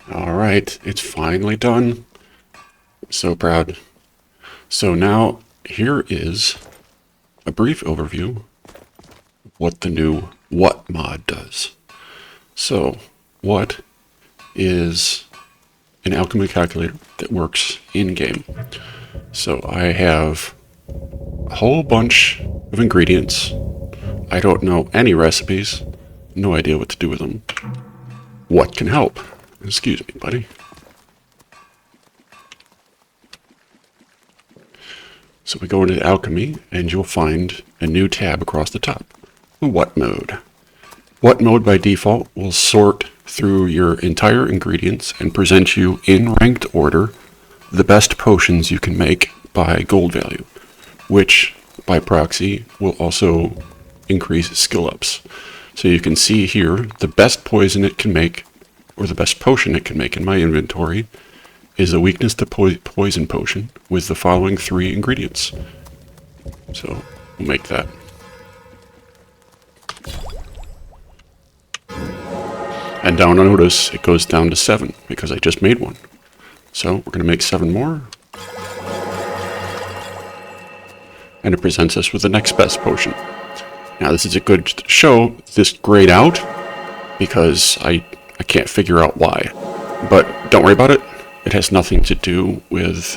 All right, it's finally done. So proud. So now here is a brief overview of what the new W.H.A.T mod does. So W.H.A.T is an alchemy calculator that works in-game. So I have a whole bunch of ingredients. I don't know any recipes. No idea what to do with them. What can help? Excuse me, buddy. So we go into Alchemy, and you'll find a new tab across the top. What mode? What mode by default will sort through your entire ingredients and present you in ranked order the best potions you can make by gold value, which by proxy will also increase skill ups. So you can see here the best poison it can make, or the best potion it can make in my inventory, is a weakness to poison potion with the following 3 ingredients. So we'll make that. And now notice it goes down to 7 because I just made one. So we're going to make 7 more. And it presents us with the next best potion. Now this is a good show this grayed out because I can't figure out why. But don't worry about it. It has nothing to do with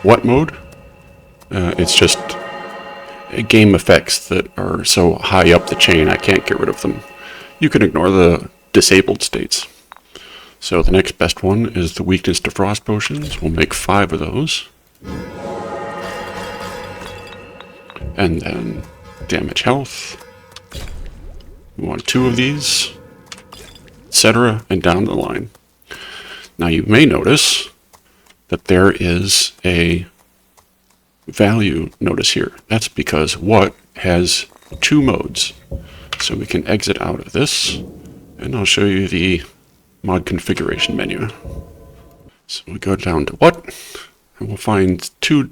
what mode. It's just game effects that are so high up the chain I can't get rid of them. You can ignore the disabled states. So the next best one is the weakness to frost potions. We'll make 5 of those. And then damage health. We want 2 of these, etc. and down the line. Now you may notice that there is a value notice here. That's because what has 2 modes. So we can exit out of this, and I'll show you the mod configuration menu. So we go down to what, and we'll find two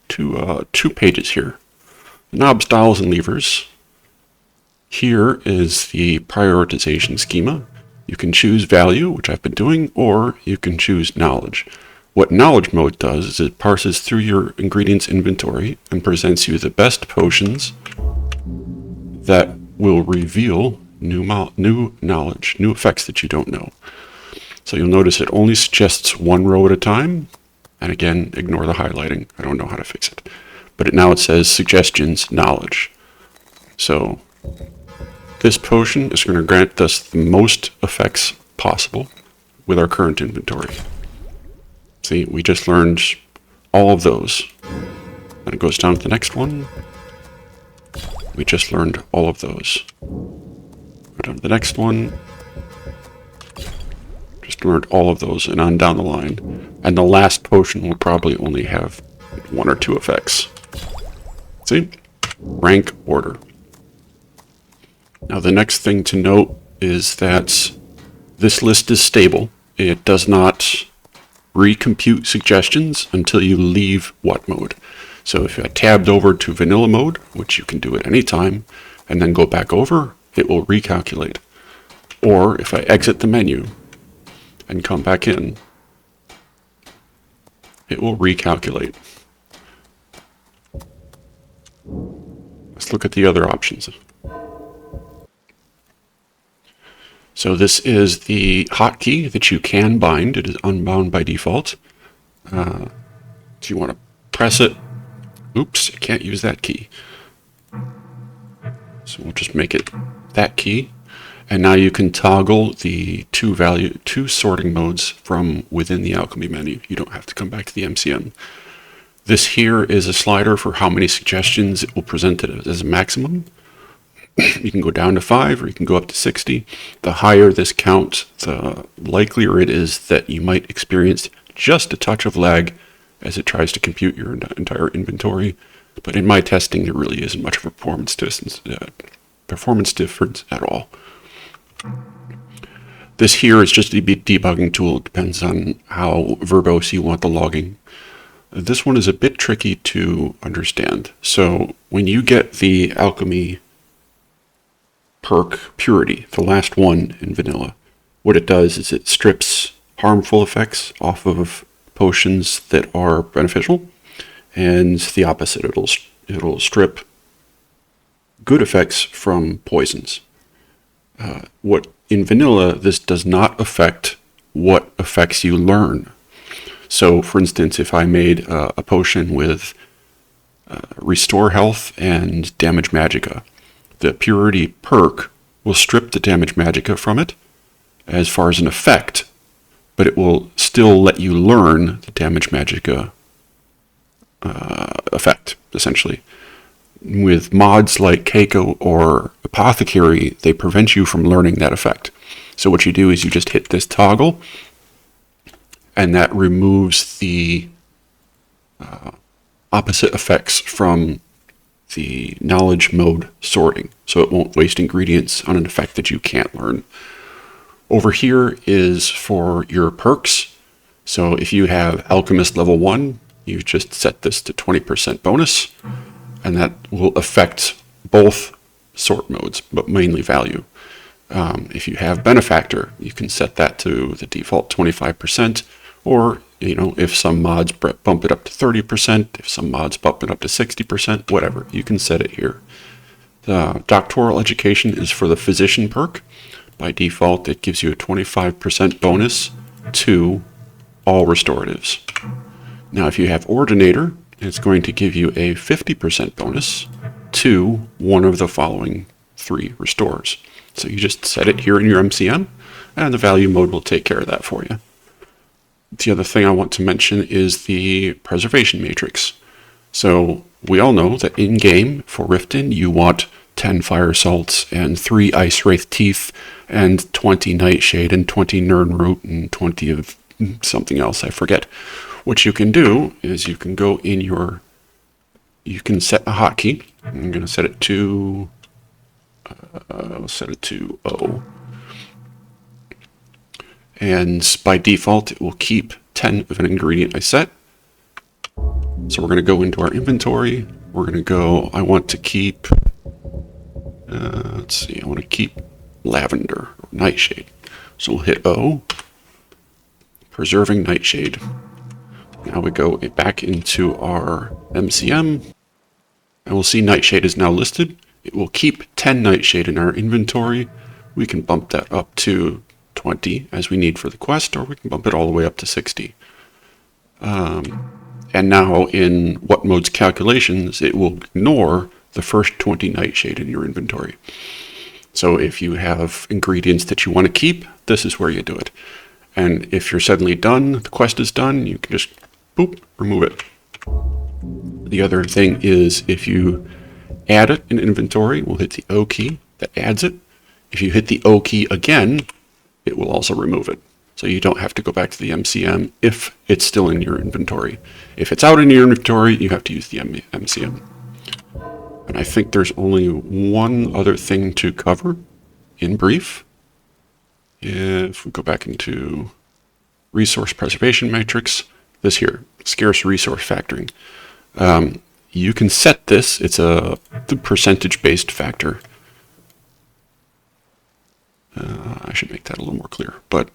pages here. Knob styles and levers. Here is the prioritization schema. You can choose value, which I've been doing, or you can choose knowledge. What knowledge mode does is it parses through your ingredients inventory and presents you the best potions that will reveal new knowledge, new effects that you don't know. So you'll notice it only suggests 1 row at a time. And again, ignore the highlighting. I don't know how to fix it. But now it says suggestions, knowledge. So this potion is going to grant us the most effects possible with our current inventory. See, we just learned all of those. Then it goes down to the next one. We just learned all of those. Go down to the next one. Just learned all of those, and on down the line. And the last potion will probably only have 1 or 2 effects. See? Rank order. Now the next thing to note is that this list is stable. It does not recompute suggestions until you leave W.H.A.T mode. So if I tabbed over to vanilla mode, which you can do at any time, and then go back over, it will recalculate. Or if I exit the menu and come back in, it will recalculate. Let's look at the other options. So this is the hotkey that you can bind. It is unbound by default. So you want to press it. Oops, I can't use that key. So we'll just make it that key. And now you can toggle the 2 sorting modes from within the alchemy menu. You don't have to come back to the MCM. This here is a slider for how many suggestions it will present it as a maximum. You can go down to 5 or you can go up to 60. The higher this counts, the likelier it is that you might experience just a touch of lag as it tries to compute your entire inventory. But in my testing, there really isn't much of a performance difference at all. This here is just a debugging tool. It depends on how verbose you want the logging. This one is a bit tricky to understand. So when you get the alchemy perk purity, the last one in vanilla, What it does is it strips harmful effects off of potions that are beneficial, and the opposite. It'll strip good effects from poisons. What in vanilla, this does not affect what effects you learn. So, for instance, if I made a potion with Restore Health and Damage Magicka, the Purity perk will strip the Damage Magicka from it as far as an effect, but it will still let you learn the Damage Magicka effect, essentially. With mods like Keiko or Apothecary, they prevent you from learning that effect. So what you do is you just hit this toggle, and that removes the opposite effects from the knowledge mode sorting, so it won't waste ingredients on an effect that you can't learn. Over here is for your perks. So if you have Alchemist level 1, you just set this to 20% bonus, and that will affect both sort modes, but mainly value. If you have Benefactor, you can set that to the default 25%, or if some mods bump it up to 30%, if some mods bump it up to 60%, whatever, you can set it here. The Doctoral Education is for the Physician perk. By default, it gives you a 25% bonus to all restoratives. Now, if you have Ordinator, it's going to give you a 50% bonus to one of the following 3 restores. So you just set it here in your MCM, and the value mode will take care of that for you. The other thing I want to mention is the preservation matrix. So we all know that in-game for Riften, you want 10 Fire Salts and 3 Ice Wraith Teeth and 20 Nightshade and 20 Nirnroot and 20 of something else, I forget. What you can do is you can go in you can set a hotkey. I'm going to set it to, O. And by default, it will keep 10 of an ingredient I set. So we're going to go into our inventory. We're going to go, I want to keep, let's see, I want to keep Lavender, or Nightshade. So we'll hit O, preserving Nightshade. Now we go back into our MCM, and we'll see Nightshade is now listed. It will keep 10 Nightshade in our inventory. We can bump that up to 20 as we need for the quest, or we can bump it all the way up to 60. And now in what mode's calculations, it will ignore the first 20 Nightshade in your inventory. So if you have ingredients that you want to keep, this is where you do it. And if you're suddenly done, the quest is done, you can just boop, remove it. The other thing is if you add it in inventory, we'll hit the O key, that adds it. If you hit the O key again, it will also remove it. So you don't have to go back to the MCM if it's still in your inventory. If it's out in your inventory, you have to use the MCM. And I think there's only one other thing to cover in brief. If we go back into Resource Preservation Matrix, this here, Scarce Resource Factoring. You can set this, it's the percentage-based factor. I should make that a little more clear. But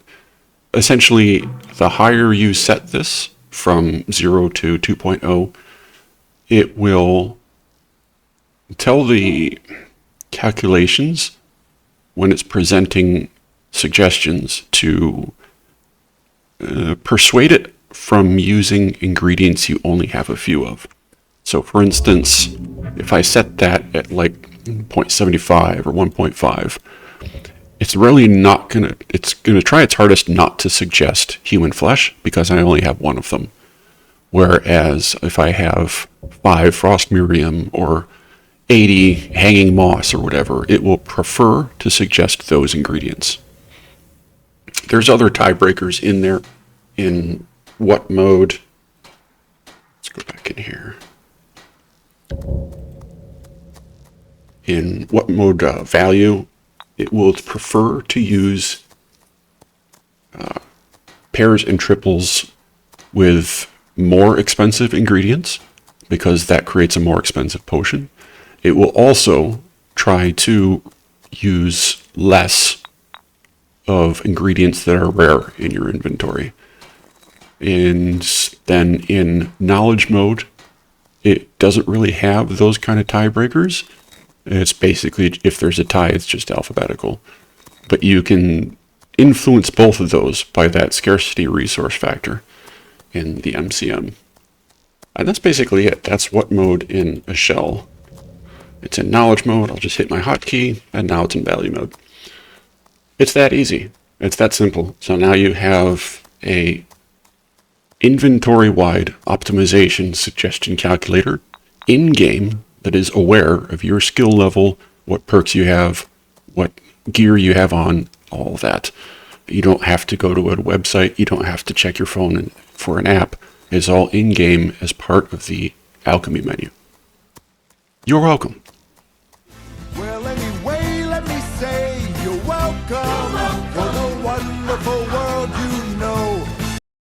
essentially, the higher you set this from 0 to 2.0, it will tell the calculations when it's presenting suggestions to persuade it from using ingredients you only have a few of. So for instance, if I set that at like 0.75 or 1.5, it's really not it's gonna try its hardest not to suggest human flesh because I only have one of them. Whereas if I have 5 Frost Miriam or 80 Hanging Moss or whatever, it will prefer to suggest those ingredients. There's other tiebreakers in there. In what mode? Let's go back in here. In what mode value, it will prefer to use pairs and triples with more expensive ingredients because that creates a more expensive potion. It will also try to use less of ingredients that are rare in your inventory. And then in knowledge mode, it doesn't really have those kind of tiebreakers. It's basically, if there's a tie, it's just alphabetical. But you can influence both of those by that scarcity resource factor in the MCM. And that's basically it. That's what mode in a shell. It's in knowledge mode. I'll just hit my hotkey, and now it's in value mode. It's that easy. It's that simple. So now you have a inventory-wide optimization suggestion calculator in-game that is aware of your skill level, what perks you have, what gear you have on, all of that. You don't have to go to a website. You don't have to check your phone for an app. It's all in-game as part of the Alchemy menu. You're welcome. Well, anyway, let me say you're welcome for the wonderful world you know.